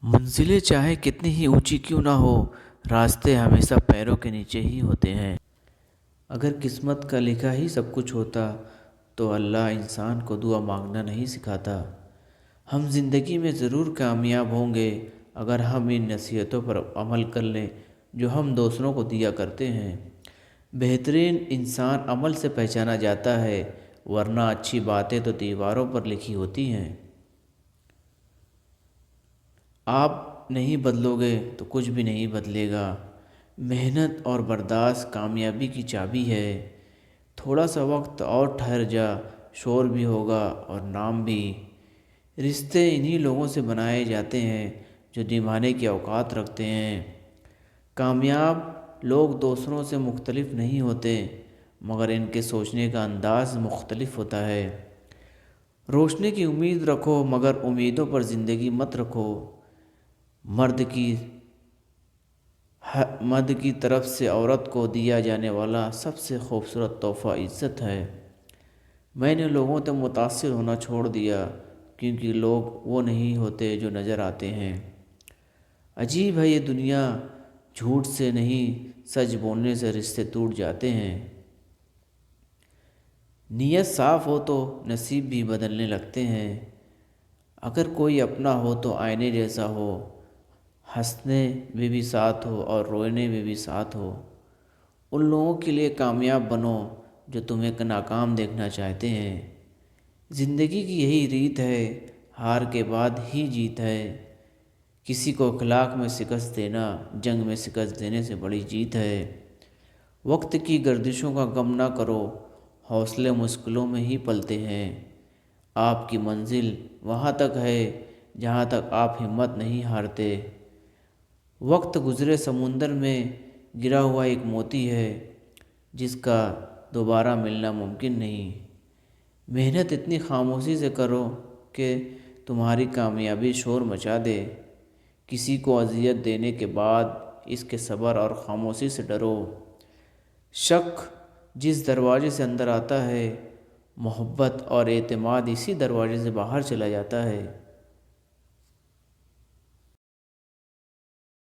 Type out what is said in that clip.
منزلیں چاہے کتنی ہی اونچی کیوں نہ ہو، راستے ہمیشہ پیروں کے نیچے ہی ہوتے ہیں۔ اگر قسمت کا لکھا ہی سب کچھ ہوتا تو اللہ انسان کو دعا مانگنا نہیں سکھاتا۔ ہم زندگی میں ضرور کامیاب ہوں گے اگر ہم ان نصیحتوں پر عمل کر لیں جو ہم دوسروں کو دیا کرتے ہیں۔ بہترین انسان عمل سے پہچانا جاتا ہے، ورنہ اچھی باتیں تو دیواروں پر لکھی ہوتی ہیں۔ آپ نہیں بدلو گے تو کچھ بھی نہیں بدلے گا۔ محنت اور برداشت کامیابی کی چابی ہے۔ تھوڑا سا وقت اور ٹھہر جا، شور بھی ہوگا اور نام بھی۔ رشتے انہی لوگوں سے بنائے جاتے ہیں جو نبھانے کی اوقات رکھتے ہیں۔ کامیاب لوگ دوسروں سے مختلف نہیں ہوتے، مگر ان کے سوچنے کا انداز مختلف ہوتا ہے۔ روشنی کی امید رکھو مگر امیدوں پر زندگی مت رکھو۔ مرد کی طرف سے عورت کو دیا جانے والا سب سے خوبصورت تحفہ عزت ہے۔ میں نے لوگوں سے متاثر ہونا چھوڑ دیا کیونکہ لوگ وہ نہیں ہوتے جو نظر آتے ہیں۔ عجیب ہے یہ دنیا، جھوٹ سے نہیں سچ بولنے سے رشتے ٹوٹ جاتے ہیں۔ نیت صاف ہو تو نصیب بھی بدلنے لگتے ہیں۔ اگر کوئی اپنا ہو تو آئینے جیسا ہو، ہنسنے میں بھی ساتھ ہو اور رونے میں بھی ساتھ ہو۔ ان لوگوں کے لیے کامیاب بنو جو تمہیں ناکام دیکھنا چاہتے ہیں۔ زندگی کی یہی ریت ہے، ہار کے بعد ہی جیت ہے۔ کسی کو اخلاق میں شکست دینا جنگ میں شکست دینے سے بڑی جیت ہے۔ وقت کی گردشوں کا غم نہ کرو، حوصلے مشکلوں میں ہی پلتے ہیں۔ آپ کی منزل وہاں تک ہے جہاں تک آپ ہمت نہیں ہارتے۔ وقت گزرے سمندر میں گرا ہوا ایک موتی ہے جس کا دوبارہ ملنا ممکن نہیں۔ محنت اتنی خاموشی سے کرو کہ تمہاری کامیابی شور مچا دے۔ کسی کو اذیت دینے کے بعد اس کے صبر اور خاموشی سے ڈرو۔ شک جس دروازے سے اندر آتا ہے، محبت اور اعتماد اسی دروازے سے باہر چلا جاتا ہے۔